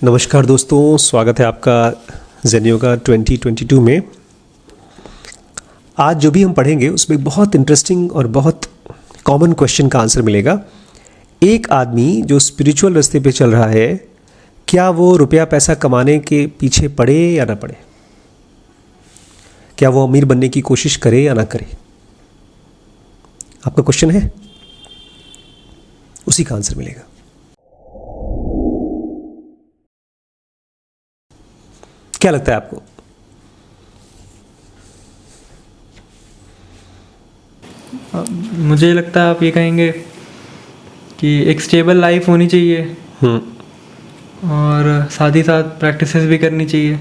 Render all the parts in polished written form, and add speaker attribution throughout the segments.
Speaker 1: नमस्कार दोस्तों, स्वागत है आपका ज़ेन योगा 2022 में। आज जो भी हम पढ़ेंगे उसमें बहुत इंटरेस्टिंग और बहुत कॉमन क्वेश्चन का आंसर मिलेगा। एक आदमी जो स्पिरिचुअल रास्ते पे चल रहा है, क्या वो रुपया पैसा कमाने के पीछे पड़े या ना पड़े? क्या वो अमीर बनने की कोशिश करे या ना करे? आपका क्वेश्चन है, उसी का आंसर मिलेगा। क्या लगता है आपको?
Speaker 2: मुझे लगता है आप ये कहेंगे कि एक स्टेबल लाइफ होनी चाहिए और साथ ही साथ प्रैक्टिसेस भी करनी चाहिए।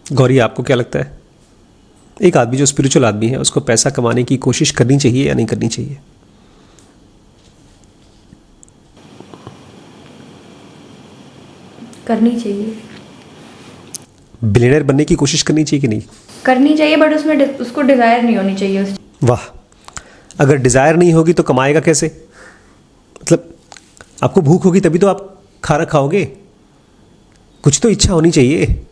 Speaker 1: गौरी, आपको क्या लगता है? एक आदमी जो स्पिरिचुअल आदमी है, उसको पैसा कमाने की कोशिश करनी चाहिए या नहीं करनी चाहिए?
Speaker 3: करनी चाहिए।
Speaker 1: बिलियनर बनने की कोशिश करनी चाहिए कि नहीं?
Speaker 3: करनी चाहिए, बट उसमें उसको डिज़ायर नहीं होनी चाहिए
Speaker 1: वाह, अगर डिज़ायर नहीं होगी तो कमाएगा कैसे? मतलब आपको भूख होगी तभी तो आप खाना खाओगे। कुछ तो इच्छा होनी चाहिए।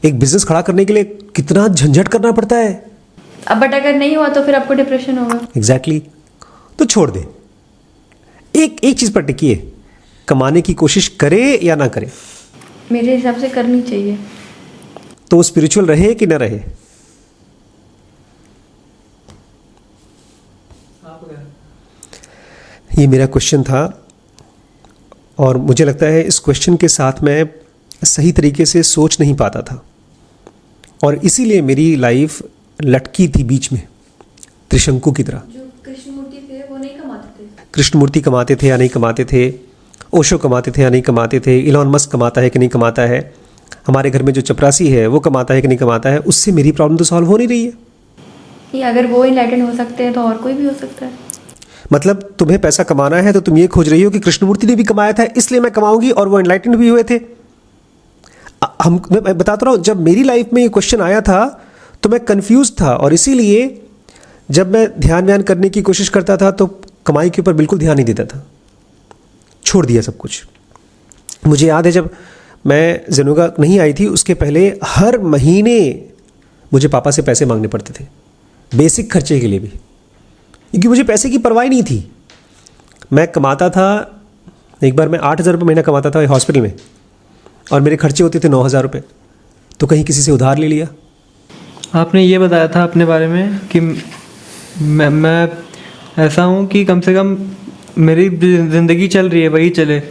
Speaker 1: एक बिजनेस खड़ा करने के लिए कितना झंझट करना पड़ता है।
Speaker 3: अब बट अगर नहीं हुआ तो फिर आपको डिप्रेशन होगा।
Speaker 1: एग्जैक्टली। तो छोड़ दे, एक चीज़ पर टिकिए, कमाने की कोशिश करे या ना करे?
Speaker 3: मेरे हिसाब से करनी चाहिए।
Speaker 1: तो वो स्पिरिचुअल रहे कि ना रहे? ये मेरा क्वेश्चन था और मुझे लगता है इस क्वेश्चन के साथ मैं सही तरीके से सोच नहीं पाता था और इसीलिए मेरी लाइफ लटकी थी बीच में, त्रिशंकु की तरह।
Speaker 3: जो कृष्णमूर्ति थे वो नहीं कमाते थे।
Speaker 1: कृष्णमूर्ति कमाते थे या नहीं कमाते थे? ओशो कमाते थे या नहीं कमाते थे? इलॉन मस्क कमाता है कि नहीं कमाता है? हमारे घर में जो चपरासी है वो कमाता है कि नहीं कमाता है? उससे मेरी प्रॉब्लम तो सॉल्व हो नहीं रही है।
Speaker 3: ये अगर वो इनलाइटन हो सकते हैं तो और कोई भी हो सकता है।
Speaker 1: मतलब तुम्हें पैसा कमाना है तो तुम ये खोज रही हो कि कृष्णमूर्ति ने भी कमाया था इसलिए मैं कमाऊंगी, और वो एनलाइटेंड भी हुए थे। मैं बताता रहा हूँ, जब मेरी लाइफ में ये क्वेश्चन आया था तो मैं कंफ्यूज था और इसीलिए जब मैं ध्यान करने की कोशिश करता था तो कमाई के ऊपर बिल्कुल ध्यान नहीं देता था, छोड़ दिया सब कुछ। मुझे याद है जब मैं ज़ेन योगा नहीं आई थी उसके पहले हर महीने मुझे पापा से पैसे मांगने पड़ते थे, बेसिक खर्चे के लिए भी, क्योंकि मुझे पैसे की परवाह नहीं थी। मैं कमाता था, एक बार मैं 8,000 रुपये महीना कमाता था हॉस्पिटल में और मेरे खर्चे होते थे 9,000 रुपये, तो कहीं किसी से उधार ले लिया।
Speaker 2: आपने ये बताया था अपने बारे में कि मैं ऐसा हूँ कि कम से कम मेरी ज़िंदगी चल रही है वही चले,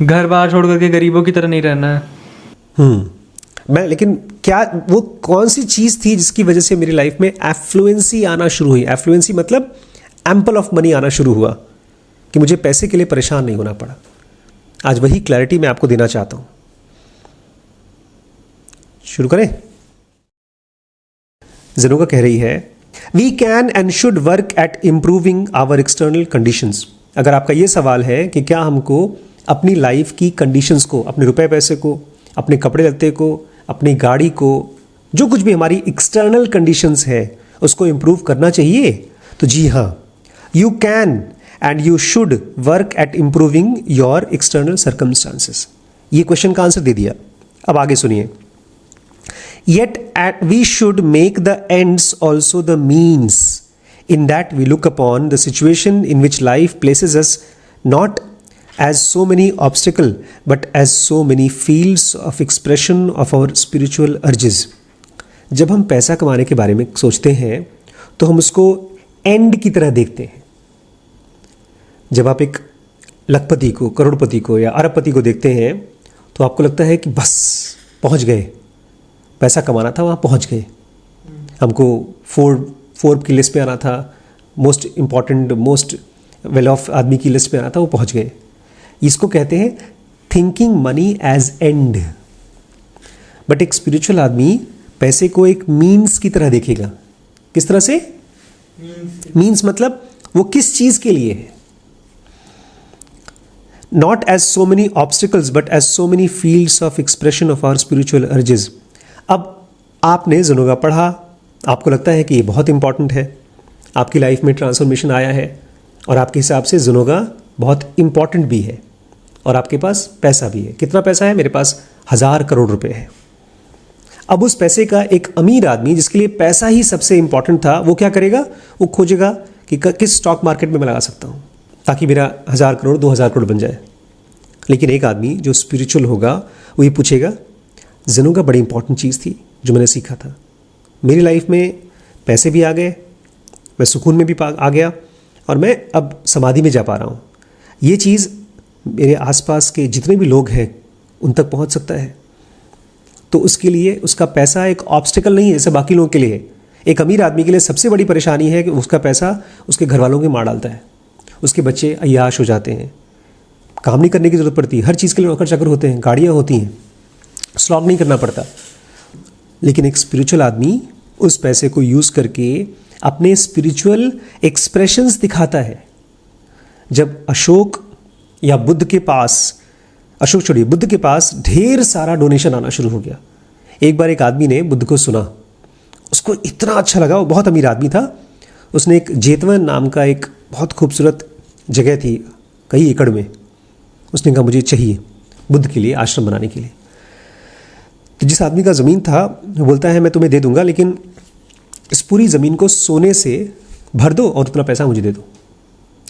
Speaker 2: घर बार छोड़ करके गरीबों की तरह नहीं रहना है।
Speaker 1: मैं लेकिन क्या वो कौन सी चीज़ थी जिसकी वजह से मेरी लाइफ में एफ्लुएंसी आना शुरू हुई? एफ्लुएंसी मतलब एम्पल ऑफ मनी आना शुरू हुआ कि मुझे पैसे के लिए परेशान नहीं होना पड़ा। आज वही क्लैरिटी मैं आपको देना चाहता हूं। शुरू करें? ज़ेन योगा कह रही है, we can and should work at improving our external conditions. अगर आपका ये सवाल है कि क्या हमको अपनी लाइफ की कंडीशंस को, अपने रुपए पैसे को, अपने कपड़े लत्ते को, अपनी गाड़ी को, जो कुछ भी हमारी एक्सटर्नल कंडीशंस है उसको इम्प्रूव करना चाहिए, तो जी हाँ, you can and you should work at improving your external circumstances. ये क्वेश्चन का आंसर दे दिया। अब आगे सुनिए। Yet we should make the ends also the means, in that we look upon the situation in which life places us not as so many obstacles but as so many fields of expression of our spiritual urges. जब हम पैसा कमाने के बारे में सोचते हैं तो हम उसको एंड की तरह देखते हैं। जब आप एक लखपति को, करोड़पति को या अरबपति को देखते हैं तो आपको लगता है कि बस पहुंच गए, पैसा कमाना था, वहाँ पहुँच गए। हमको फोर्ब की लिस्ट में आना था, most important, most well of आदमी की लिस्ट में आना था, वो पहुँच गए। इसको कहते हैं thinking money as end. But एक स्पिरिचुअल आदमी पैसे को एक मीन्स की तरह देखेगा। किस तरह से? मीन्स मतलब वो किस चीज़ के लिए है। Not as so many obstacles but as so many fields of expression of our spiritual urges. अब आपने ज़ेन योगा पढ़ा, आपको लगता है कि ये बहुत इंपॉर्टेंट है, आपकी लाइफ में ट्रांसफॉर्मेशन आया है और आपके हिसाब से ज़ेन योगा बहुत इंपॉर्टेंट भी है। और आपके पास पैसा भी है। कितना पैसा है? मेरे पास 1000 करोड़ रुपए है। अब उस पैसे का एक अमीर आदमी जिसके लिए पैसा ही सबसे इंपॉर्टेंट था, वो क्या करेगा? वो खोजेगा कि किस स्टॉक मार्केट में मैं लगा सकता हूँ ताकि मेरा 1000 करोड़ 2000 करोड़ बन जाए। लेकिन एक आदमी जो स्पिरिचुअल होगा वो ये पूछेगा, ज़ेनोंगा बड़ी इंपॉर्टेंट चीज़ थी जो मैंने सीखा था। मेरी लाइफ में पैसे भी आ गए, मैं सुकून में भी आ गया, और मैं अब समाधि में जा पा रहा हूँ। ये चीज़ मेरे आसपास के जितने भी लोग हैं उन तक पहुँच सकता है। तो उसके लिए उसका पैसा एक ऑब्स्टिकल नहीं है जैसे बाकी लोगों के लिए है। एक अमीर आदमी के लिए सबसे बड़ी परेशानी है कि उसका पैसा उसके घर वालों के मार डालता है, उसके बच्चे अय्याश हो जाते हैं, काम नहीं करने की ज़रूरत पड़ती, हर चीज़ के लिए नौकर चाकर होते हैं, गाड़ियाँ होती हैं, स्लॉग नहीं करना पड़ता। लेकिन एक स्पिरिचुअल आदमी उस पैसे को यूज़ करके अपने स्पिरिचुअल एक्सप्रेशंस दिखाता है। जब अशोक या बुद्ध के पास, अशोक छोड़िए, बुद्ध के पास ढेर सारा डोनेशन आना शुरू हो गया। एक बार एक आदमी ने बुद्ध को सुना, उसको इतना अच्छा लगा, वो बहुत अमीर आदमी था। उसने एक जेतवन नाम का एक बहुत खूबसूरत जगह थी कई एकड़ में, उसने कहा मुझे चाहिए बुद्ध के लिए आश्रम बनाने के लिए। तो जिस आदमी का ज़मीन था वो बोलता है मैं तुम्हें दे दूंगा, लेकिन इस पूरी ज़मीन को सोने से भर दो और उतना पैसा मुझे दे दो।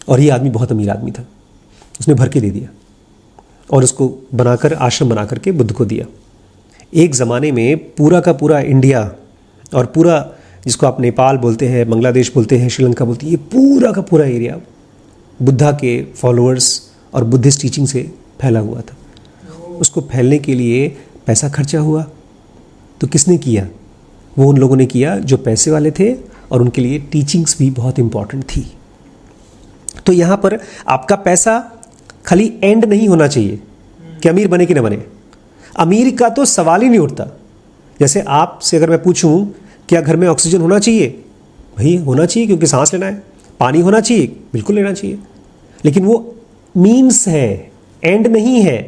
Speaker 1: और ये आदमी बहुत अमीर आदमी था, उसने भर के दे दिया और उसको बनाकर आश्रम बना करके बुद्ध को दिया। एक ज़माने में पूरा का पूरा इंडिया और पूरा जिसको आप नेपाल बोलते हैं, बांग्लादेश बोलते हैं, श्रीलंका बोलते हैं, ये पूरा का पूरा एरिया बुद्धा के फॉलोअर्स और बुद्धिस्ट टीचिंग से फैला हुआ था। उसको फैलने के लिए पैसा खर्चा हुआ, तो किसने किया? वो उन लोगों ने किया जो पैसे वाले थे और उनके लिए टीचिंग्स भी बहुत इंपॉर्टेंट थी। तो यहाँ पर आपका पैसा खाली एंड नहीं होना चाहिए कि अमीर बने कि न बने। अमीर का तो सवाल ही नहीं उठता। जैसे आपसे अगर मैं पूछूं क्या घर में ऑक्सीजन होना चाहिए? भाई होना चाहिए, क्योंकि सांस लेना है। पानी होना चाहिए? बिल्कुल लेना चाहिए। लेकिन वो मीन्स है, एंड नहीं है।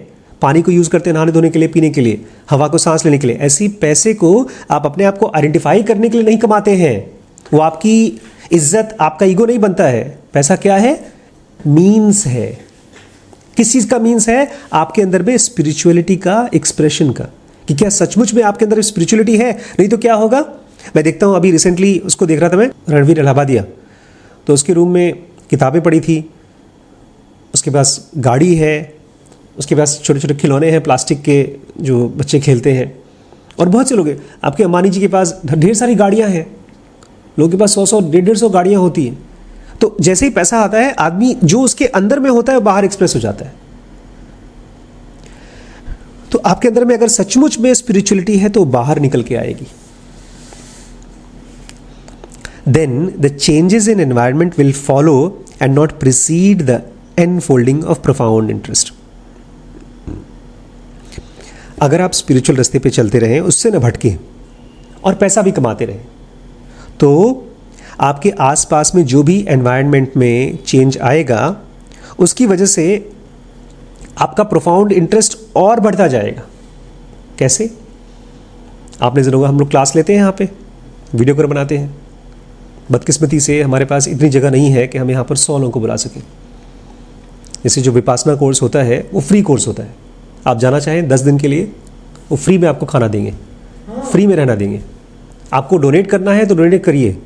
Speaker 1: पानी को यूज़ करते हैं नहाने धोने के लिए, पीने के लिए, हवा को सांस लेने के लिए। ऐसी पैसे को आप अपने आप को आइडेंटिफाई करने के लिए नहीं कमाते हैं। वो आपकी इज्जत, आपका ईगो नहीं बनता है। पैसा क्या है? मीन्स है। किस चीज़ का मीन्स है? आपके अंदर में स्पिरिचुअलिटी का एक्सप्रेशन का, कि क्या सचमुच में आपके अंदर स्पिरिचुअलिटी है। नहीं तो क्या होगा? मैं देखता हूँ, अभी रिसेंटली उसको देख रहा था मैं, रणवीर इलाहाबादिया, तो उसके रूम में किताबें पड़ी थी, उसके पास गाड़ी है, उसके पास छोटे छोटे खिलौने हैं प्लास्टिक के जो बच्चे खेलते हैं, और बहुत से लोग हैं। आपके अंबानी जी के पास ढेर सारी गाड़ियाँ हैं, लोगों के पास 100-100, 150-150 गाड़ियाँ होती हैं। तो जैसे ही पैसा आता है, आदमी जो उसके अंदर में होता है वो बाहर एक्सप्रेस हो जाता है। तो आपके अंदर में अगर सचमुच में स्पिरिचुअलिटी है तो बाहर निकल के आएगी। Then the changes in environment will follow and not precede the unfolding of profound interest. अगर आप स्पिरिचुअल रास्ते पे चलते रहें, उससे न भटके और पैसा भी कमाते रहें, तो आपके आसपास में जो भी एनवायरनमेंट में चेंज आएगा उसकी वजह से आपका प्रोफाउंड इंटरेस्ट और बढ़ता जाएगा। कैसे? आपने ज़रूर, हम लोग क्लास लेते हैं, यहाँ पे वीडियो कर बनाते हैं। बदकिस्मती से हमारे पास इतनी जगह नहीं है कि हम यहाँ पर 100 लोगों को बुला सकें। जैसे जो विपासना कोर्स होता है वो फ्री कोर्स होता है। आप जाना चाहें 10 दिन के लिए, वो फ्री में आपको खाना देंगे, फ्री में रहना देंगे। आपको डोनेट करना है तो डोनेट करिए,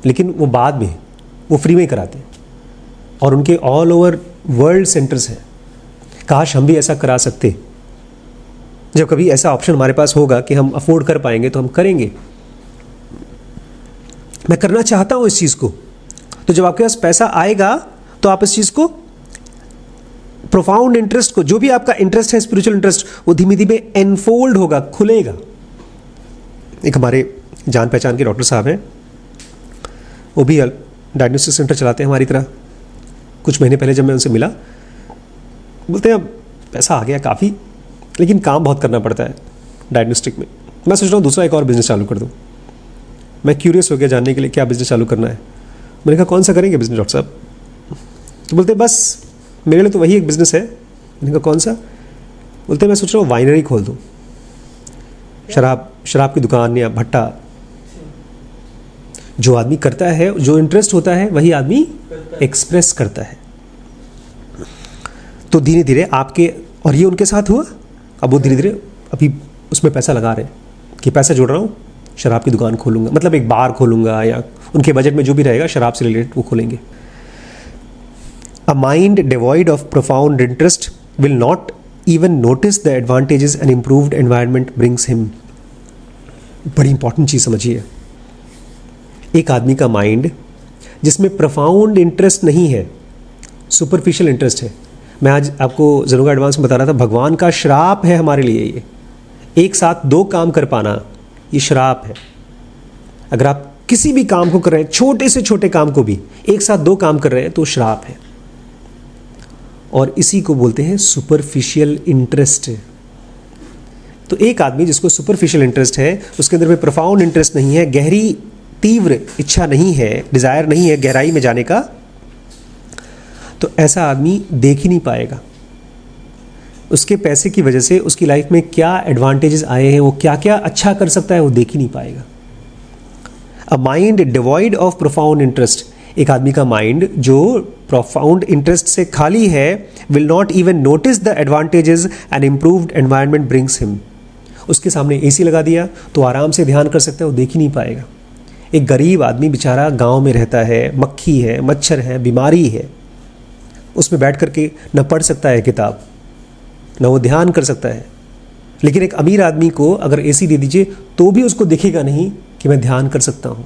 Speaker 1: लेकिन वो बाद में वो फ्री में कराते हैं। और उनके ऑल ओवर वर्ल्ड सेंटर्स हैं। काश हम भी ऐसा करा सकते। जब कभी ऐसा ऑप्शन हमारे पास होगा कि हम अफोर्ड कर पाएंगे तो हम करेंगे। मैं करना चाहता हूँ इस चीज़ को। तो जब आपके पास पैसा आएगा तो आप इस चीज़ को, प्रोफाउंड इंटरेस्ट को, जो भी आपका इंटरेस्ट है, स्पिरिचुअल इंटरेस्ट, वो धीमे धीमे एनफोल्ड होगा, खुलेगा। एक हमारे जान पहचान के डॉक्टर साहब हैं, वो भी डायग्नोस्टिक सेंटर चलाते हैं हमारी तरह। कुछ महीने पहले जब मैं उनसे मिला, बोलते हैं अब पैसा आ गया काफ़ी, लेकिन काम बहुत करना पड़ता है डायग्नोस्टिक में। मैं सोच रहा हूँ दूसरा एक और बिज़नेस चालू कर दूँ। मैं क्यूरियस हो गया जानने के लिए क्या बिज़नेस चालू करना है। मैंने कहा कौन सा करेंगे बिज़नेस डॉक्टर साहब? तो बोलते बस मेरे लिए तो वही एक बिज़नेस है। मैंने कहा कौन सा? बोलते मैं सोच रहा हूँ वाइनरी खोल दूँ, शराब की दुकान या भट्टा। जो आदमी करता है, जो इंटरेस्ट होता है, वही आदमी एक्सप्रेस करता है। तो धीरे धीरे आपके, और ये उनके साथ हुआ, अब वो धीरे धीरे अभी उसमें पैसा लगा रहे हैं कि पैसा जोड़ रहा हूँ, शराब की दुकान खोलूँगा, मतलब एक बार खोलूँगा, या उनके बजट में जो भी रहेगा शराब से रिलेटेड वो खोलेंगे। A mind devoid of profound interest will not even notice the advantages and improved environment brings him. बड़ी इंपॉर्टेंट चीज़ समझिए, एक आदमी का माइंड जिसमें प्रोफाउंड इंटरेस्ट नहीं है, सुपरफिशियल इंटरेस्ट है। मैं आज आपको ज़रूर एडवांस में बता रहा था, भगवान का श्राप है हमारे लिए ये, एक साथ दो काम कर पाना ये श्राप है। अगर आप किसी भी काम को कर रहे हैं, छोटे से छोटे काम को भी एक साथ दो काम कर रहे हैं तो श्राप है, और इसी को बोलते हैं सुपरफिशियल इंटरेस्ट। तो एक आदमी जिसको सुपरफिशियल इंटरेस्ट है, उसके अंदर में प्रोफाउंड इंटरेस्ट नहीं है, गहरी तीव्र इच्छा नहीं है, डिज़ायर नहीं है गहराई में जाने का, तो ऐसा आदमी देख ही नहीं पाएगा उसके पैसे की वजह से उसकी लाइफ में क्या एडवांटेजेस आए हैं, वो क्या क्या अच्छा कर सकता है, वो देख ही नहीं पाएगा। A mind devoid of profound interest, एक आदमी का माइंड जो प्रोफाउंड इंटरेस्ट से खाली है, will not even notice the advantages and improved environment brings him. उसके सामने एसी लगा दिया तो आराम से ध्यान कर सकता है, वो देख ही नहीं पाएगा। एक गरीब आदमी बेचारा गांव में रहता है, मक्खी है, मच्छर है, बीमारी है, उसमें बैठ करके न पढ़ सकता है किताब, न वो ध्यान कर सकता है। लेकिन एक अमीर आदमी को अगर एसी दे दीजिए तो भी उसको दिखेगा नहीं कि मैं ध्यान कर सकता हूँ।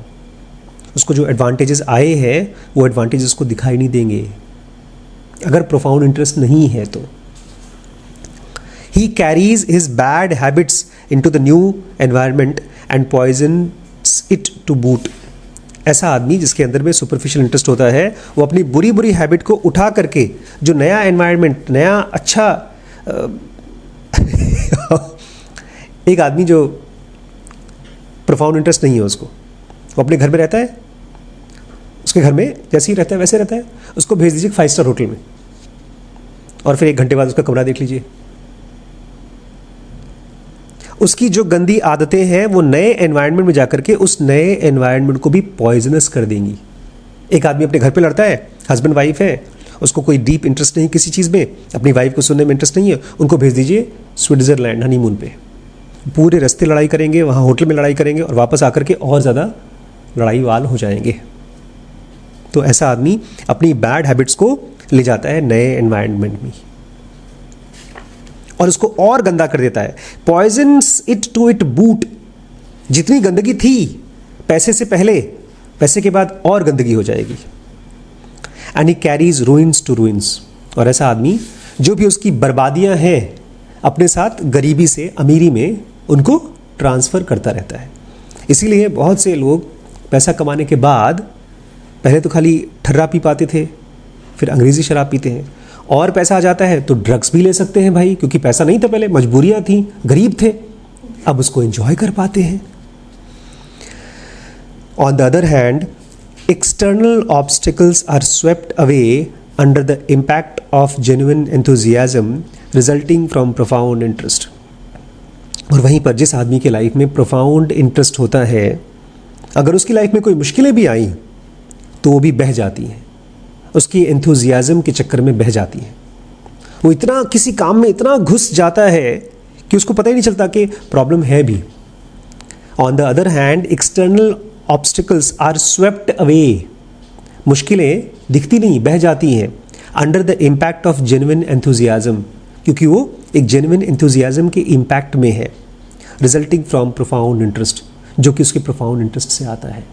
Speaker 1: उसको जो एडवांटेजेस आए हैं वो एडवांटेजेस उसको दिखाई नहीं देंगे अगर प्रोफाउंड इंटरेस्ट नहीं है तो। He carries his bad habits into the new environment and poisons it to boot. ऐसा आदमी जिसके अंदर में सुपरफिशियल इंटरेस्ट होता है, वो अपनी बुरी बुरी हैबिट को उठा करके जो नया एनवायरनमेंट, नया अच्छा एक आदमी जो प्रोफाउंड इंटरेस्ट नहीं है उसको, वो अपने घर में रहता है, उसके घर में जैसे ही रहता है वैसे रहता है, उसको भेज दीजिए 5 स्टार होटल में और फिर 1 घंटे बाद उसका कमरा देख लीजिए। उसकी जो गंदी आदतें हैं वो नए एनवायरनमेंट में जाकर के उस नए एनवायरनमेंट को भी पॉइजनस कर देंगी। एक आदमी अपने घर पे लड़ता है, हस्बैंड वाइफ है, उसको कोई डीप इंटरेस्ट नहीं किसी चीज़ में, अपनी वाइफ को सुनने में इंटरेस्ट नहीं है, उनको भेज दीजिए स्विट्ज़रलैंड हनीमून पे। पूरे रास्ते लड़ाई करेंगे, वहाँ होटल में लड़ाई करेंगे और वापस आकर के और ज़्यादा लड़ाई वाल हो जाएंगे। तो ऐसा आदमी अपनी बैड हैबिट्स को ले जाता है नए एनवायरनमेंट में और उसको और गंदा कर देता है। Poisons it to it boot. जितनी गंदगी थी पैसे से पहले, पैसे के बाद और गंदगी हो जाएगी। And he carries ruins to ruins. और ऐसा आदमी जो भी उसकी बर्बादियां हैं अपने साथ गरीबी से अमीरी में उनको ट्रांसफ़र करता रहता है। इसीलिए बहुत से लोग पैसा कमाने के बाद पहले तो खाली ठर्रा पी पाते थे, फिर अंग्रेज़ी शराब पीते हैं, और पैसा आ जाता है तो ड्रग्स भी ले सकते हैं भाई, क्योंकि पैसा नहीं था पहले, मजबूरियां थी, गरीब थे, अब उसको एंजॉय कर पाते हैं। On the other hand, external obstacles are swept away under the impact of genuine enthusiasm resulting from profound interest. और वहीं पर जिस आदमी के लाइफ में प्रोफाउंड इंटरेस्ट होता है, अगर उसकी लाइफ में कोई मुश्किलें भी आई तो वो भी बह जाती हैं, उसकी एंथुजियाज्म के चक्कर में बह जाती हैं। वो इतना किसी काम में इतना घुस जाता है कि उसको पता ही नहीं चलता कि प्रॉब्लम है भी। On the other hand, external obstacles are swept away. मुश्किलें दिखती नहीं, बह जाती हैं under the impact of genuine enthusiasm, क्योंकि वो एक जेन्युइन एंथुजियाज्म के इम्पैक्ट में है, रिजल्टिंग फ्रॉम प्रोफाउंड इंटरेस्ट, जो कि उसके प्रोफाउंड इंटरेस्ट से आता है।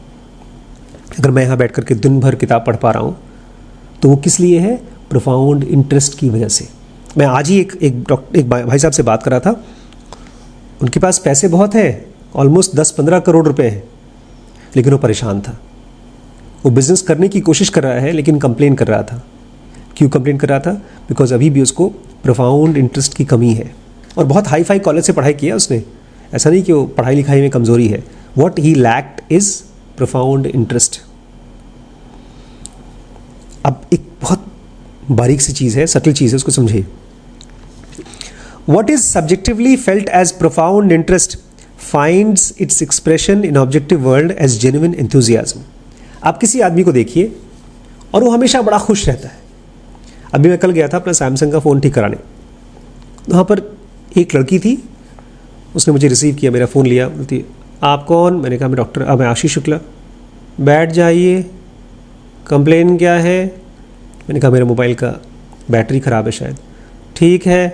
Speaker 1: अगर मैं यहाँ बैठ करके दिन भर किताब पढ़ पा रहा हूँ तो वो किस लिए है? प्रोफाउंड इंटरेस्ट की वजह से। मैं आज ही एक भाई साहब से बात कर रहा था, उनके पास पैसे बहुत हैं, ऑलमोस्ट 10-15 करोड़ रुपए हैं, लेकिन वो परेशान था। वो बिज़नेस करने की कोशिश कर रहा है लेकिन कंप्लेन कर रहा था। क्यों कंप्लेन कर रहा था? बिकॉज अभी भी उसको प्रोफाउंड इंटरेस्ट की कमी है। और बहुत हाई फाई कॉलेज से पढ़ाई किया उसने, ऐसा नहीं कि वो पढ़ाई लिखाई में कमज़ोरी है। What he lacked is profound interest. अब एक बहुत बारीक सी चीज़ है, सटल चीज़ है, उसको समझिए। What is subjectively felt as profound interest finds its expression in objective world as genuine enthusiasm. आप किसी आदमी को देखिए और वो हमेशा बड़ा खुश रहता है, अभी मैं कल गया था अपना सैमसंग का फ़ोन ठीक कराने, वहाँ पर एक लड़की थी, उसने मुझे रिसीव किया, मेरा फ़ोन लिया, बोलती आप कौन? मैंने कहा मैं डॉक्टर, मैं आशीष शुक्ला। बैठ जाइए, कंप्लेन क्या है? मैंने कहा मेरे मोबाइल का बैटरी ख़राब है शायद। ठीक है,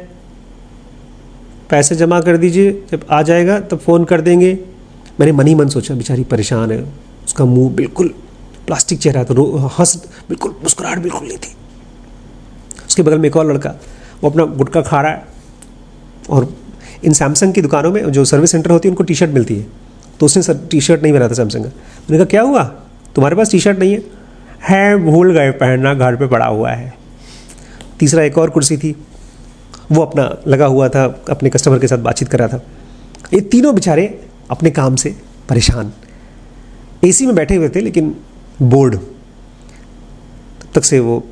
Speaker 1: पैसे जमा कर दीजिए, जब आ जाएगा तब फ़ोन कर देंगे। मैंने मन ही मन सोचा बेचारी परेशान है, उसका मुंह बिल्कुल प्लास्टिक चेहरा था, हंस बिल्कुल, मुस्कुराहट बिल्कुल नहीं थी। उसके बगल में एक और लड़का, वो अपना गुटखा खा रहा है, और इन सैमसंग की दुकानों में जो सर्विस सेंटर होती है उनको टी शर्ट मिलती है, तो उसने टी शर्ट नहीं पहना था सैमसंग का। मैंने कहा क्या हुआ, तुम्हारे पास टी शर्ट नहीं है? भूल गए पहनना, घर पे पड़ा हुआ है। तीसरा एक और कुर्सी थी, वो अपना लगा हुआ था, अपने कस्टमर के साथ बातचीत कर रहा था। ये तीनों बेचारे अपने काम से परेशान, एसी में बैठे हुए थे लेकिन बोर्ड। तब तक से वो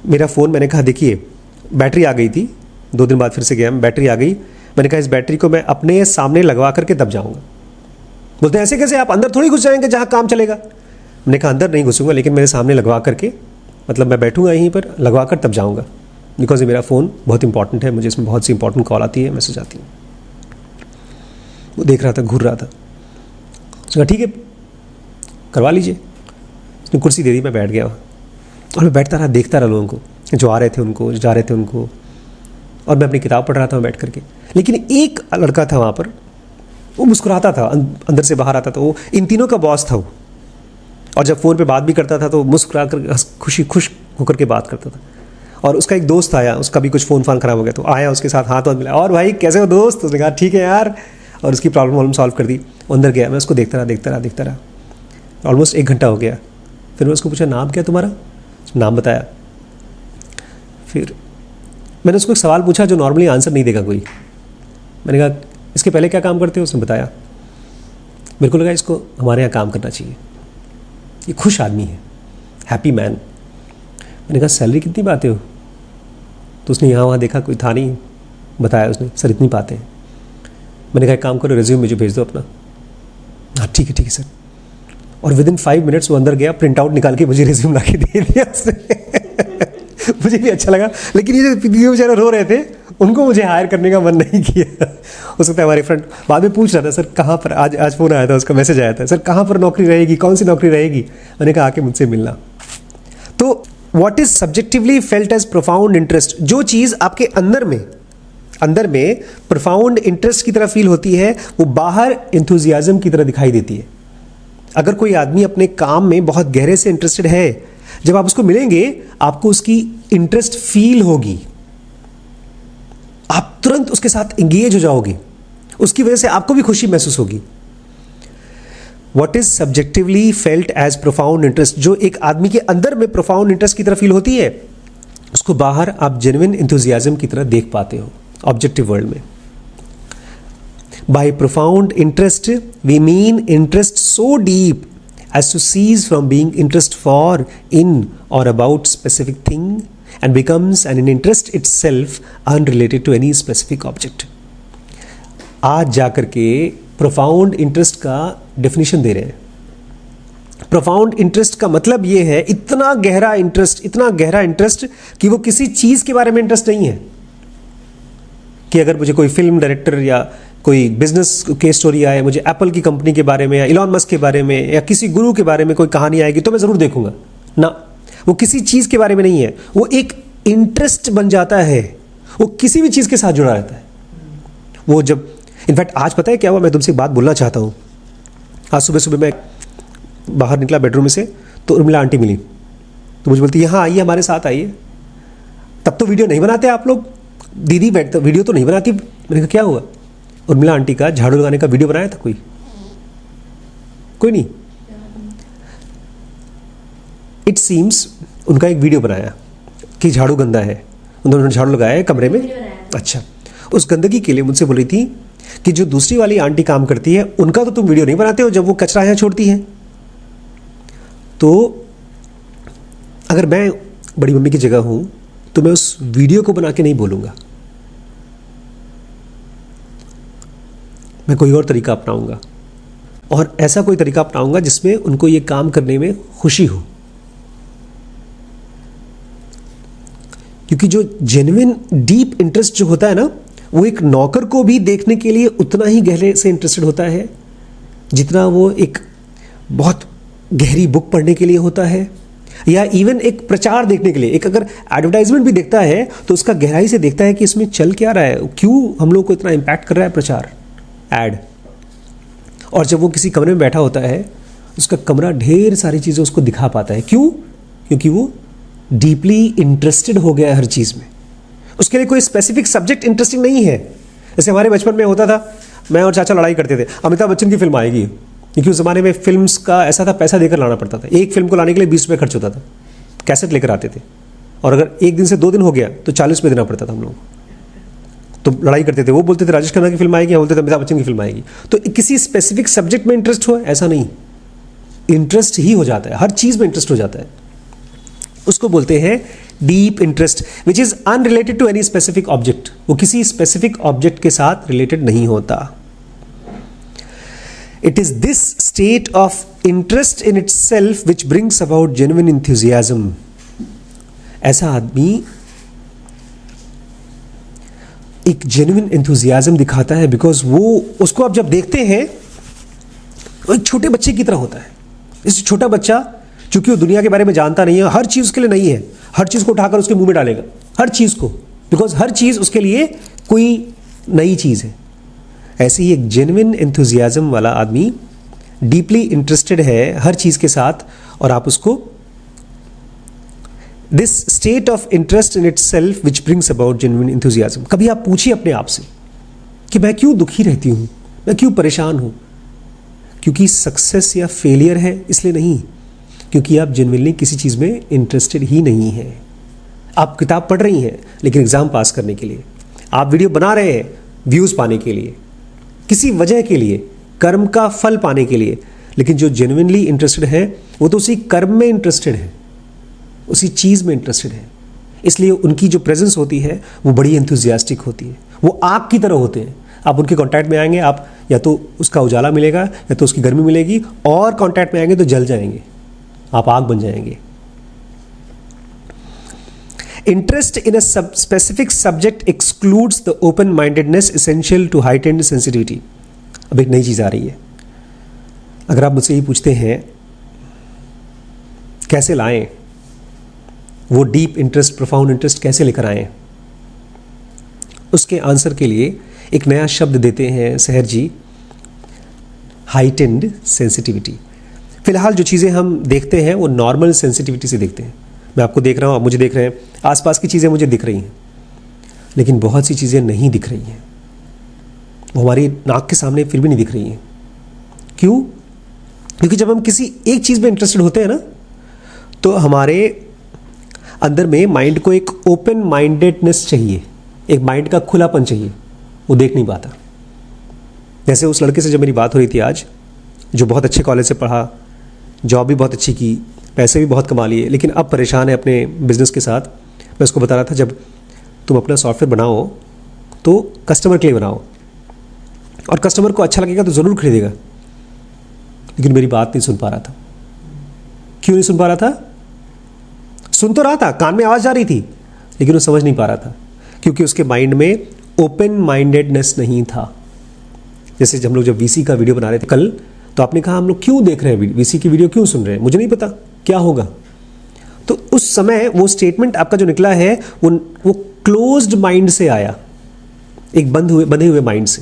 Speaker 1: मेरा फ़ोन, मैंने कहा देखिए बैटरी आ गई थी, 2 दिन बाद फिर से गया, बैटरी आ गई। मैंने कहा इस बैटरी को मैं अपने सामने लगवा करके तब जाऊँगा। बोलते हैं ऐसे कैसे, आप अंदर थोड़ी घुस जाएंगे जहाँ काम चलेगा। मैंने कहा अंदर नहीं घुसूँगा, लेकिन मेरे सामने लगवा करके, मतलब मैं बैठूँगा यहीं पर, लगवा कर तब जाऊँगा, बिकॉज ये मेरा फ़ोन बहुत इंपॉर्टेंट है, मुझे इसमें बहुत सी इंपॉर्टेंट कॉल आती है, मैसेज आती है। वो देख रहा था, घूर रहा था। उसने कहा ठीक है करवा लीजिए। उसने कुर्सी दे दी, मैं बैठ गया वहाँ, और मैं बैठता रहा, देखता रहा लोगों को, जो आ रहे थे उनको, जो जा रहे थे उनको, और मैं अपनी किताब पढ़ रहा था बैठ करके। लेकिन एक लड़का था वहाँ पर, वो मुस्कुराता था, अंदर से बाहर आता था, वो इन तीनों का बॉस था वो, और जब फ़ोन पे बात भी करता था तो मुस्कुरा कर, खुश होकर के बात करता था। और उसका एक दोस्त आया, उसका भी कुछ फ़ोन ख़राब हो गया, तो आया, उसके साथ हाथ मिला, और भाई कैसे हो दोस्त? उसने कहा ठीक है यार, और उसकी प्रॉब्लम सॉल्व कर दी। अंदर गया, मैं उसको देखता रहा। ऑलमोस्ट 1 घंटा हो गया। फिर मैं उसको पूछा नाम क्या तुम्हारा? नाम बताया। फिर मैंने उसको एक सवाल पूछा जो नॉर्मली आंसर नहीं देगा कोई। मैंने कहा इसके पहले क्या काम करते हो? उसने बताया। मेरे को लगा इसको हमारे यहाँ काम करना चाहिए, ये खुश आदमी है, हैप्पी मैन। मैंने कहा सैलरी कितनी पाते हो? तो उसने यहाँ वहाँ देखा, कोई था नहीं, बताया उसने, सर इतनी पाते हैं। मैंने कहा एक काम करो, रिज्यूम मुझे भेज दो अपना। हाँ ठीक है सर। और विद इन 5 मिनट्स वो अंदर गया, प्रिंट आउट निकाल के मुझे रिज्यूम ला के दे दिया उसने। मुझे भी अच्छा लगा, लेकिन ये जो बेचारे रो रहे थे उनको मुझे हायर करने का मन नहीं किया। हो सकता है हमारे फ्रेंड बाद में पूछ रहा था, सर कहाँ पर, आज फ़ोन आया था, उसका मैसेज आया था, सर कहाँ पर नौकरी रहेगी, कौन सी नौकरी रहेगी? मैंने कहा आके मुझसे मिलना। तो what is subjectively felt as profound interest, जो चीज़ आपके अंदर में प्रोफाउंड इंटरेस्ट की तरह फील होती है, वो बाहर एंथुजियाज्म की तरह दिखाई देती है। अगर कोई आदमी अपने काम में बहुत गहरे से इंटरेस्टेड है, जब आप उसको मिलेंगे आपको उसकी इंटरेस्ट फील होगी, आप तुरंत उसके साथ एंगेज हो जाओगे, उसकी वजह से आपको भी खुशी महसूस होगी। What is subjectively felt as profound interest, जो एक आदमी के अंदर में प्रोफाउंड इंटरेस्ट की तरह फील होती है, उसको बाहर आप जेन्युइन एंथुजियाज्म की तरह देख पाते हो ऑब्जेक्टिव वर्ल्ड में। By profound interest we mean interest so deep as to cease from being interest for, in or about specific thing and becomes an interest itself unrelated to any specific object. आज जाकर के profound interest का definition दे रहे हैं। profound interest का मतलब ये है इतना गहरा इंटरेस्ट कि वो किसी चीज़ के बारे में इंटरेस्ट नहीं है, कि अगर मुझे कोई फिल्म डायरेक्टर या कोई बिजनेस केस स्टोरी आए, मुझे एप्पल की कंपनी के बारे में या इलॉन मस्क के बारे में या किसी गुरु के बारे में कोई कहानी आएगी तो मैं ज़रूर देखूंगा ना, वो किसी चीज़ के बारे में नहीं है, वो एक इंटरेस्ट बन जाता है, वो किसी भी चीज़ के साथ जुड़ा रहता है। वो जब इनफैक्ट आज पता है क्या हुआ, मैं तुमसे एक बात बोलना चाहता हूँ। आज सुबह मैं बाहर निकला बेडरूम में से तो उर्मिला आंटी मिली, तो मुझे बोलती है हाँ आइए हमारे साथ आइए। तब तो वीडियो नहीं बनाते आप लोग, दीदी बैठते वीडियो तो नहीं बनाती। मैंने कहा क्या हुआ? उर्मिला आंटी का झाड़ू लगाने का वीडियो बनाया था कोई नहीं। इट सीम्स उनका एक वीडियो बनाया कि झाड़ू गंदा है, उन्होंने झाड़ू लगाया है कमरे में। अच्छा, उस गंदगी के लिए मुझसे बोली थी कि जो दूसरी वाली आंटी काम करती है उनका तो तुम वीडियो नहीं बनाते हो जब वो कचरा यहाँ छोड़ती है। तो अगर मैं बड़ी मम्मी की जगह हूँ तो मैं उस वीडियो को बना के नहीं बोलूँगा, मैं कोई और तरीका अपनाऊंगा, और ऐसा कोई तरीका अपनाऊंगा जिसमें उनको ये काम करने में खुशी हो। क्योंकि जो जेन्युइन डीप इंटरेस्ट जो होता है ना, वो एक नौकर को भी देखने के लिए उतना ही गहरे से इंटरेस्टेड होता है जितना वो एक बहुत गहरी बुक पढ़ने के लिए होता है, या इवन एक प्रचार देखने के लिए। एक अगर एडवर्टाइजमेंट भी देखता है तो उसका गहराई से देखता है कि इसमें चल क्या रहा है, क्यों हम लोग को इतना इम्पैक्ट कर रहा है प्रचार, एड। और जब वो किसी कमरे में बैठा होता है, उसका कमरा ढेर सारी चीज़ें उसको दिखा पाता है। क्यों? क्योंकि वो डीपली इंटरेस्टेड हो गया है हर चीज़ में। उसके लिए कोई स्पेसिफिक सब्जेक्ट इंटरेस्टिंग नहीं है। जैसे हमारे बचपन में होता था, मैं और चाचा लड़ाई करते थे, अमिताभ बच्चन की फिल्म आएगी, क्योंकि उस ज़माने में फिल्म्स का ऐसा था, पैसा देकर लाना पड़ता था। एक फिल्म को लाने के लिए 20 रुपये खर्च होता था, कैसेट लेकर आते थे, और अगर एक दिन से 2 दिन हो गया तो 40 रुपये देना पड़ता था हम लोग को। तो लड़ाई करते थे, वो बोलते थे राजेश खन्ना की फिल्म आएगी, हम बोलते थे अमिताभ बच्चन की फिल्म आएगी। तो किसी स्पेसिफिक सब्जेक्ट में इंटरेस्ट हो, ऐसा नहीं, इंटरेस्ट ही हो जाता है, हर चीज़ में इंटरेस्ट हो जाता है। उसको बोलते हैं deep interest, which is unrelated to any specific object. वो किसी स्पेसिफिक ऑब्जेक्ट के साथ रिलेटेड नहीं होता। It is this state of interest in itself which brings about genuine enthusiasm. ऐसा आदमी एक जेन्युइन इंथ्यूजियाज्म दिखाता है, बिकॉज वो उसको आप जब देखते हैं वो एक छोटे बच्चे की तरह होता है। इस छोटा बच्चा, चूंकि वो दुनिया के बारे में जानता नहीं है, हर चीज़ उसके लिए नई है, हर चीज़ को उठाकर उसके मुंह में डालेगा, हर चीज़ को, बिकॉज हर चीज़ उसके लिए कोई नई चीज़ है। ऐसे ही एक जेन्युइन एंथुजियाज्म वाला आदमी डीपली इंटरेस्टेड है हर चीज़ के साथ, और आप उसको this state of interest in itself which brings about genuine enthusiasm. कभी आप पूछिए अपने आप से कि मैं क्यों दुखी रहती हूँ, मैं क्यों परेशान हूँ? क्योंकि सक्सेस या फेलियर है इसलिए नहीं, क्योंकि आप जेन्युइनली किसी चीज़ में इंटरेस्टेड ही नहीं है। आप किताब पढ़ रही हैं लेकिन एग्ज़ाम पास करने के लिए, आप वीडियो बना रहे हैं व्यूज़ पाने के लिए, किसी वजह के लिए, कर्म का फल पाने के लिए, लेकिन जो जेन्युइनली इंटरेस्टेड है वो तो उसी कर्म में इंटरेस्टेड है, उसी चीज़ में इंटरेस्टेड है। इसलिए उनकी जो प्रेजेंस होती है वो बड़ी एंथुजियास्टिक होती है। वो आग की तरह होते हैं। आप उनके कांटेक्ट में आएंगे, आप या तो उसका उजाला मिलेगा या तो उसकी गर्मी मिलेगी, और कांटेक्ट में आएंगे तो जल जाएंगे, आप आग बन जाएंगे। Interest in a specific subject excludes the open mindedness essential to heightened sensitivity. अब एक नई चीज़ आ रही है। अगर आप मुझसे ये पूछते हैं कैसे लाएं वो डीप इंटरेस्ट, प्रोफाउंड इंटरेस्ट कैसे लेकर आएं, उसके आंसर के लिए एक नया शब्द देते हैं सहर जी, हाइटेंड सेंसिटिविटी। फिलहाल जो चीज़ें हम देखते हैं वो नॉर्मल सेंसिटिविटी से देखते हैं। मैं आपको देख रहा हूँ, आप मुझे देख रहे हैं, आसपास की चीज़ें मुझे दिख रही हैं, लेकिन बहुत सी चीज़ें नहीं दिख रही हैं, वो हमारी नाक के सामने फिर भी नहीं दिख रही हैं। क्यों? क्योंकि जब हम किसी एक चीज़ में इंटरेस्टेड होते हैं ना, तो हमारे अंदर में माइंड को एक ओपन माइंडेडनेस चाहिए, एक माइंड का खुलापन चाहिए, वो देख नहीं पाता। जैसे उस लड़के से जब मेरी बात हो रही थी आज, जो बहुत अच्छे कॉलेज से पढ़ा, जॉब भी बहुत अच्छी की, पैसे भी बहुत कमा लिए, लेकिन अब परेशान है अपने बिजनेस के साथ। मैं उसको बता रहा था, जब तुम अपना सॉफ्टवेयर बनाओ तो कस्टमर के लिए बनाओ, और कस्टमर को अच्छा लगेगा तो ज़रूर खरीदेगा। लेकिन मेरी बात नहीं सुन पा रहा था। क्यों नहीं सुन पा रहा था? सुन तो रहा था, कान में आवाज़ जा रही थी, लेकिन वो समझ नहीं पा रहा था, क्योंकि उसके माइंड में ओपन माइंडेडनेस नहीं था। जैसे हम लोग जब वीसी का वीडियो बना रहे थे कल, तो आपने कहा हम लोग क्यों देख रहे हैं वीसी की वीडियो, क्यों सुन रहे हैं, मुझे नहीं पता क्या होगा। तो उस समय वो स्टेटमेंट आपका जो निकला है वो क्लोज्ड माइंड से आया, एक बंधे हुए माइंड से,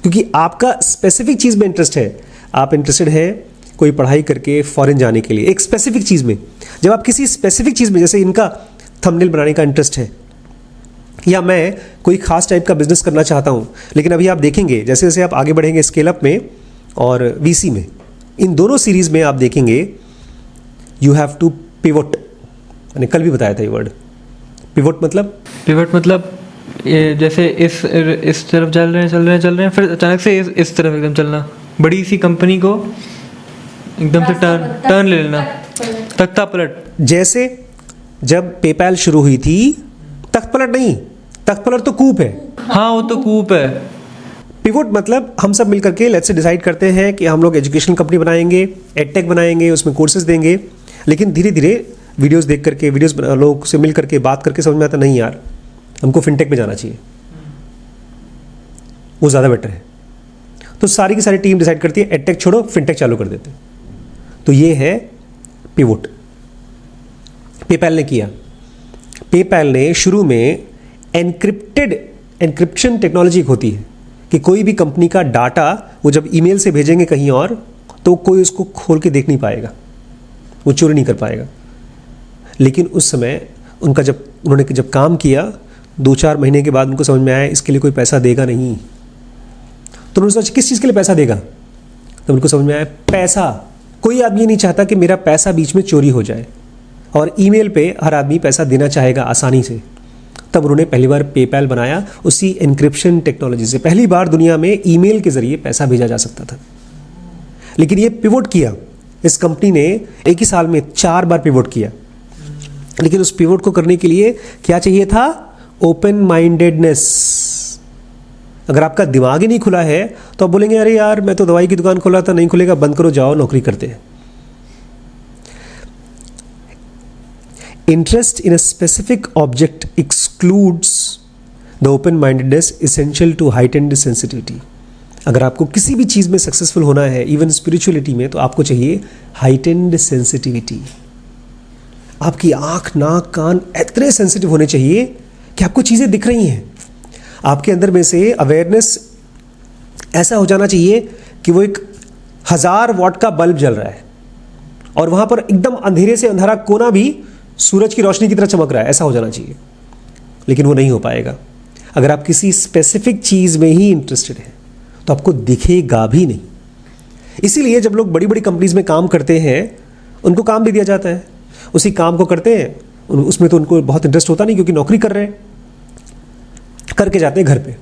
Speaker 1: क्योंकि आपका स्पेसिफिक चीज़ में इंटरेस्ट है। आप इंटरेस्टेड है कोई पढ़ाई करके फॉरेन जाने के लिए, एक स्पेसिफिक चीज़ में। जब आप किसी स्पेसिफिक चीज़ में, जैसे इनका थंबनेल बनाने का इंटरेस्ट है, या मैं कोई खास टाइप का बिजनेस करना चाहता हूँ, लेकिन अभी आप देखेंगे जैसे जैसे आप आगे बढ़ेंगे स्केल अप में और वीसी में, इन दोनों सीरीज़ में आप देखेंगे यू हैव टू पिवोट। मैंने कल भी बताया था ये वर्ड, पिवोट मतलब
Speaker 2: ये जैसे इस तरफ चल रहे हैं, फिर अचानक से इस तरफ एकदम चलना, बड़ी सी कंपनी को एकदम से टर्न ले लेना, तख्ता पलट।
Speaker 1: जैसे जब पेपैल शुरू हुई थी, तख्त पलट नहीं, तख्त पलट तो कूप है।
Speaker 2: हाँ, वो तो कूप है।
Speaker 1: पिवोट मतलब हम सब मिल करके लेट्स से डिसाइड करते हैं कि हम लोग एजुकेशनल कंपनी बनाएंगे, एडटेक बनाएंगे, उसमें कोर्सेज देंगे, लेकिन धीरे धीरे वीडियोस देख करके, वीडियोस लोगों से मिल करके, बात करके समझ में आता नहीं यार हमको फिनटेक पे जाना चाहिए, वो ज़्यादा बेटर है। तो सारी की सारी टीम डिसाइड करती है एडटेक छोड़ो, फिनटेक चालू कर देते हैं। तो ये है पिवोट। पेपैल ने किया। पेपैल ने शुरू में एनक्रिप्शन टेक्नोलॉजी होती है कि कोई भी कंपनी का डाटा वो जब ईमेल से भेजेंगे कहीं और तो कोई उसको खोल के देख नहीं पाएगा, वो चोरी नहीं कर पाएगा। लेकिन उस समय उन्होंने जब काम किया 2-4 महीने के बाद उनको समझ में आया इसके लिए कोई पैसा देगा नहीं। तो उन्होंने सोचा किस चीज़ के लिए पैसा देगा, तो उनको समझ में आया पैसा, कोई आदमी नहीं चाहता कि मेरा पैसा बीच में चोरी हो जाए, और ईमेल पे हर आदमी पैसा देना चाहेगा आसानी से। तब उन्होंने पहली बार पेपैल बनाया उसी एनक्रिप्शन टेक्नोलॉजी से। पहली बार दुनिया में ईमेल के जरिए पैसा भेजा जा सकता था। लेकिन ये पिवोट किया, इस कंपनी ने एक ही साल में 4 बार पिवोट किया। लेकिन उस पिवोट को करने के लिए क्या चाहिए था? Open mindedness. अगर आपका दिमाग ही नहीं खुला है तो आप बोलेंगे अरे यार मैं तो दवाई की दुकान खोला था, नहीं खुलेगा, बंद करो, जाओ नौकरी करते हैं। Interest in a specific object excludes the open mindedness essential to heightened sensitivity. अगर आपको किसी भी चीज़ में सक्सेसफुल होना है, इवन स्पिरिचुअलिटी में, तो आपको चाहिए हाइटेंड सेंसिटिविटी। आपकी आँख, नाक, कान इतने सेंसिटिव होने चाहिए कि आपको चीज़ें दिख रही हैं। आपके अंदर में से अवेयरनेस ऐसा हो जाना चाहिए कि वो एक 1000 वॉट का बल्ब जल रहा है और वहाँ पर एकदम अंधेरे से अंधारा कोना भी सूरज की रोशनी की तरह चमक रहा है, ऐसा हो जाना चाहिए। लेकिन वो नहीं हो पाएगा। अगर आप किसी स्पेसिफिक चीज़ में ही इंटरेस्टेड हैं तो आपको दिखेगा भी नहीं। इसीलिए जब लोग बड़ी बड़ी कंपनीज में काम करते हैं उनको काम दे दिया जाता है, उसी काम को करते हैं, उसमें तो उनको बहुत इंटरेस्ट होता नहीं क्योंकि नौकरी कर रहे हैं, करके जाते हैं घर पे,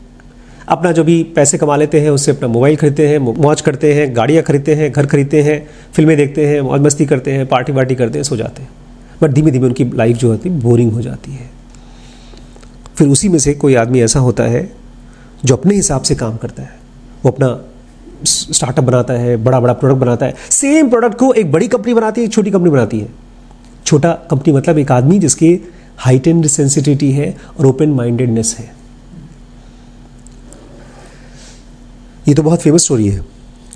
Speaker 1: अपना जो भी पैसे कमा लेते हैं उससे अपना मोबाइल खरीदते हैं, मौज करते हैं, गाड़ियाँ खरीदते हैं, घर खरीदते हैं, फिल्में देखते हैं, मौज मस्ती करते हैं, पार्टी वार्टी करते हैं, सो जाते हैं। बट धीमे धीमे उनकी लाइफ जो होती है बोरिंग हो जाती है। फिर उसी में से कोई आदमी ऐसा होता है जो अपने हिसाब से काम करता है, वो अपना स्टार्टअप बनाता है, बड़ा बड़ा प्रोडक्ट बनाता है। सेम प्रोडक्ट को एक बड़ी कंपनी बनाती है, एक छोटी कंपनी बनाती है। छोटा कंपनी मतलब एक आदमी जिसकी हाइटेंड सेंसिटिविटी है और ओपन माइंडेडनेस है। ये तो बहुत फेमस स्टोरी है।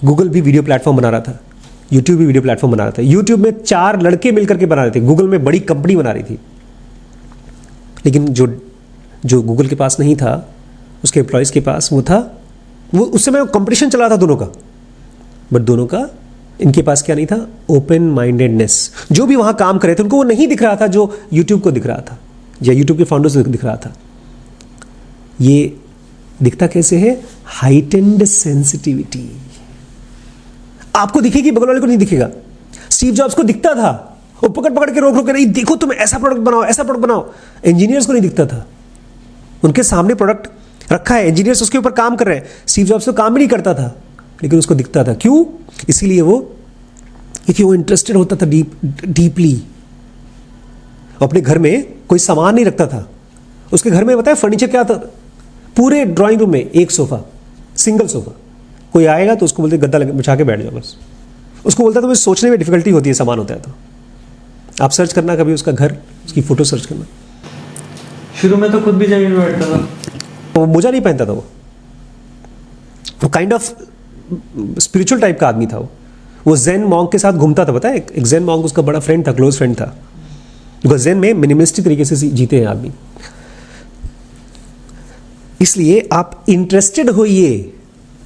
Speaker 1: गूगल भी वीडियो प्लेटफॉर्म बना रहा था, यूट्यूब भी वीडियो प्लेटफॉर्म बना रहा था। यूट्यूब में 4 लड़के मिलकर के बना रहे थे, गूगल में बड़ी कंपनी बना रही थी। लेकिन जो गूगल के पास नहीं था, उसके एम्प्लॉयज़ के पास वो था, वो उस समय कंपटीशन चला था दोनों का। बट दोनों का, इनके पास क्या नहीं था? Open mindedness. जो भी वहाँ काम कर रहे थे उनको वो नहीं दिख रहा था जो यूट्यूब को दिख रहा था या यूट्यूब के फाउंडर्स को दिख रहा था। ये दिखता कैसे है? Heightened sensitivity. आपको दिखेगी, बगल वाले को नहीं दिखेगा। स्टीव जॉब्स को दिखता था, वो पकड़ पकड़ के रोक रोक के, नहीं देखो तुम ऐसा प्रोडक्ट बनाओ, ऐसा प्रोडक्ट बनाओ। इंजीनियर्स को नहीं दिखता था, उनके सामने प्रोडक्ट रखा है, इंजीनियर्स उसके ऊपर काम कर रहे हैं। स्टीव जॉब्स तो काम भी नहीं करता था लेकिन उसको दिखता था। क्यों? इसीलिए क्योंकि वो इंटरेस्टेड होता था डीपली। अपने घर में कोई सामान नहीं रखता था। उसके घर में बताया फर्नीचर क्या था? पूरे ड्राइंग रूम में एक सोफा, सिंगल सोफा। कोई आएगा तो उसको बोलते गद्दा बिछा के बैठ जाओ बस। उसको बोलता तो मुझे सोचने में डिफिकल्टी होती है सामान होता है तो। आप सर्च करना कभी उसका घर, उसकी फोटो सर्च करना।
Speaker 2: शुरू में तो खुद भी जमीन में बैठता था।
Speaker 1: वो मोजा नहीं पहनता था। वो काइंड ऑफ स्पिरिचुअल टाइप का आदमी था। वो ज़ेन मॉन्क के साथ घूमता था। पता है, एक ज़ेन मॉन्क उसका बड़ा फ्रेंड था, क्लोज फ्रेंड था। बिकॉज ज़ेन में मिनिमलिस्टिक तरीके से जीते हैं आदमी। इसलिए आप इंटरेस्टेड होइए,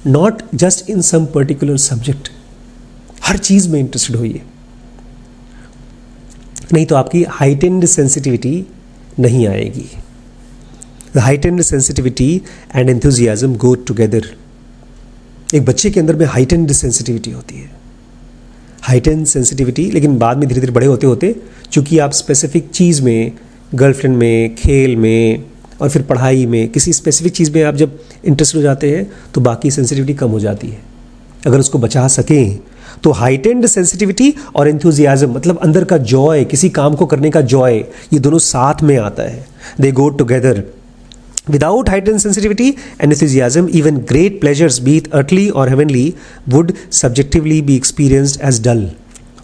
Speaker 1: not just in some particular subject. हर चीज में इंटरेस्टेड होइए, नहीं तो आपकी हाइटेंड सेंसिटिविटी नहीं आएगी। The heightened sensitivity and enthusiasm go together. एक बच्चे के अंदर में हाइटेंड सेंसिटिविटी होती है, हाइटेंड सेंसिटिविटी। लेकिन बाद में धीरे धीरे बड़े होते होते, चूंकि आप स्पेसिफिक चीज़ में, गर्लफ्रेंड में, खेल में और फिर पढ़ाई में, किसी स्पेसिफिक चीज़ में आप जब इंटरेस्ट हो जाते हैं तो बाकी सेंसिटिविटी कम हो जाती है। अगर उसको बचा सकें तो हाइटेंड सेंसिटिविटी और एंथुजियाज्म, मतलब अंदर का जॉय, किसी काम को करने का जॉय, ये दोनों साथ में आता है। They go together. Without heightened sensitivity and enthusiasm, even great pleasures, be it earthly or heavenly, would subjectively be experienced as dull.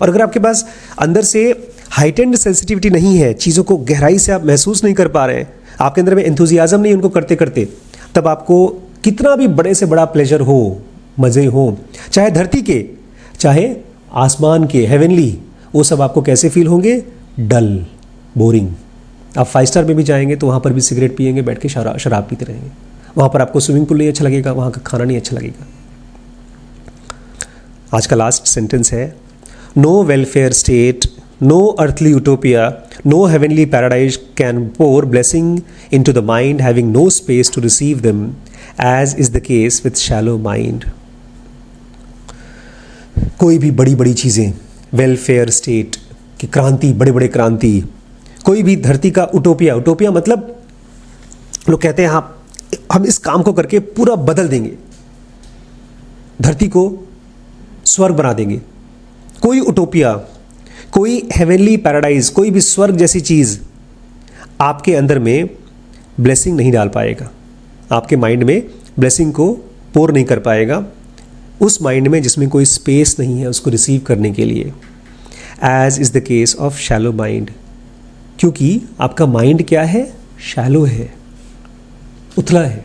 Speaker 1: और अगर आपके पास अंदर से हाइटेंड सेंसिटिविटी नहीं है, चीज़ों को गहराई से आप महसूस नहीं कर पा रहे हैं, आपके अंदर में एंथुजियाज्म नहीं उनको करते करते, तब आपको कितना भी बड़े से बड़ा प्लेजर हो, मज़े हो, चाहे धरती के चाहे आसमान के, हेवनली, वो सब आपको कैसे फील होंगे? डल, बोरिंग। आप 5 स्टार में भी जाएंगे तो वहाँ पर भी सिगरेट पिएंगे, बैठ के शराब पीते रहेंगे, वहाँ पर आपको स्विमिंग पूल नहीं अच्छा लगेगा, वहाँ का खाना नहीं अच्छा लगेगा। आज का लास्ट सेंटेंस है, no welfare state, no earthly utopia, no heavenly paradise can pour blessing into the mind having no space to receive them as is the case with shallow mind. कोई भी बड़ी बड़ी चीज़ें, welfare state की क्रांति, बड़े बड़े क्रांति, कोई भी धरती का उटोपिया, उटोपिया मतलब लोग कहते हैं हाँ हम इस काम को करके पूरा बदल देंगे, धरती को स्वर्ग बना देंगे, कोई उटोपिया, कोई हेवनली पैराडाइज, कोई भी स्वर्ग जैसी चीज़ आपके अंदर में ब्लेसिंग नहीं डाल पाएगा, आपके माइंड में ब्लेसिंग को पोर नहीं कर पाएगा, उस माइंड में जिसमें कोई स्पेस नहीं है उसको रिसीव करने के लिए, as is the case of shallow mind. क्योंकि आपका माइंड क्या है? शैलो है, उथला है।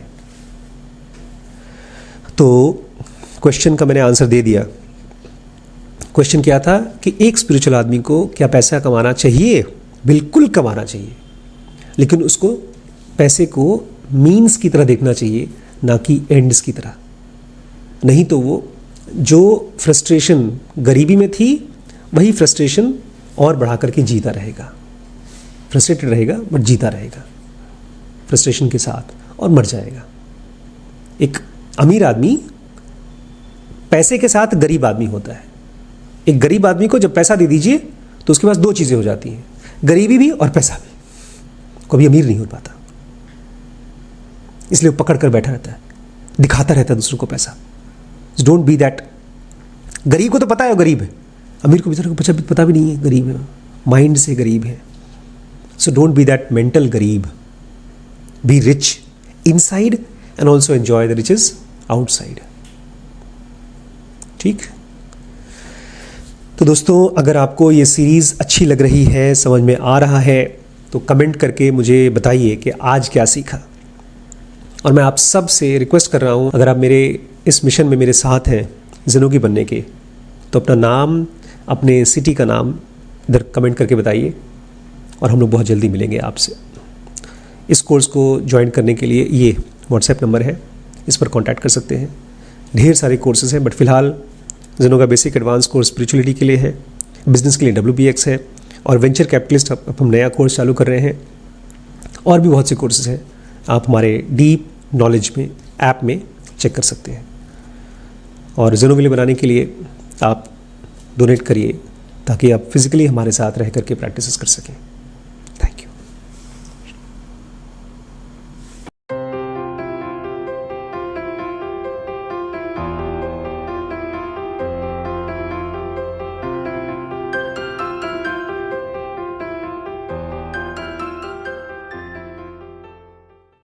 Speaker 1: तो क्वेश्चन का मैंने आंसर दे दिया। क्वेश्चन क्या था कि एक स्पिरिचुअल आदमी को क्या पैसा कमाना चाहिए? बिल्कुल कमाना चाहिए, लेकिन उसको पैसे को मीन्स की तरह देखना चाहिए, ना कि एंड्स की तरह। नहीं तो वो जो फ्रस्ट्रेशन गरीबी में थी वही फ्रस्ट्रेशन और बढ़ा करके जीता रहेगा, फ्रस्ट्रेटेड रहेगा बट जीता रहेगा फ्रस्ट्रेशन के साथ और मर जाएगा। एक अमीर आदमी पैसे के साथ गरीब आदमी होता है। एक गरीब आदमी को जब पैसा दे दीजिए तो उसके पास 2 चीज़ें हो जाती हैं, गरीबी भी और पैसा भी, कभी अमीर नहीं हो पाता, इसलिए वो पकड़ कर बैठा रहता है, दिखाता रहता है दूसरों को पैसा। Don't be that. गरीब को तो पता है वो गरीब है, अमीर को बेचारे को पता भी नहीं है गरीब है, माइंड से गरीब है। So don't be that mental गरीब, be rich inside and also enjoy the riches outside. ठीक। तो दोस्तों, अगर आपको ये सीरीज़ अच्छी लग रही है, समझ में आ रहा है, तो कमेंट करके मुझे बताइए कि आज क्या सीखा। और मैं आप सब से रिक्वेस्ट कर रहा हूँ, अगर आप मेरे इस मिशन में मेरे साथ हैं ज़िंदगी बनने के, तो अपना नाम, अपने सिटी का नाम इधर कमेंट करके बताइए और हम लोग बहुत जल्दी मिलेंगे आपसे। इस कोर्स को ज्वाइन करने के लिए ये व्हाट्सएप नंबर है, इस पर कांटेक्ट कर सकते हैं। ढेर सारे कोर्सेज हैं, बट फिलहाल ज़ेनो का बेसिक एडवांस कोर्स स्पिरिचुअलिटी के लिए है, बिजनेस के लिए WBX है, और वेंचर कैपिटलिस्ट अब हम नया कोर्स चालू कर रहे हैं। और भी बहुत से कोर्सेज हैं, आप हमारे डीप नॉलेज में ऐप में चेक कर सकते हैं। और ज़ेनो विले बनाने के लिए आप डोनेट करिए ताकि आप फिज़िकली हमारे साथ रह करके प्रैक्टिस कर सकें।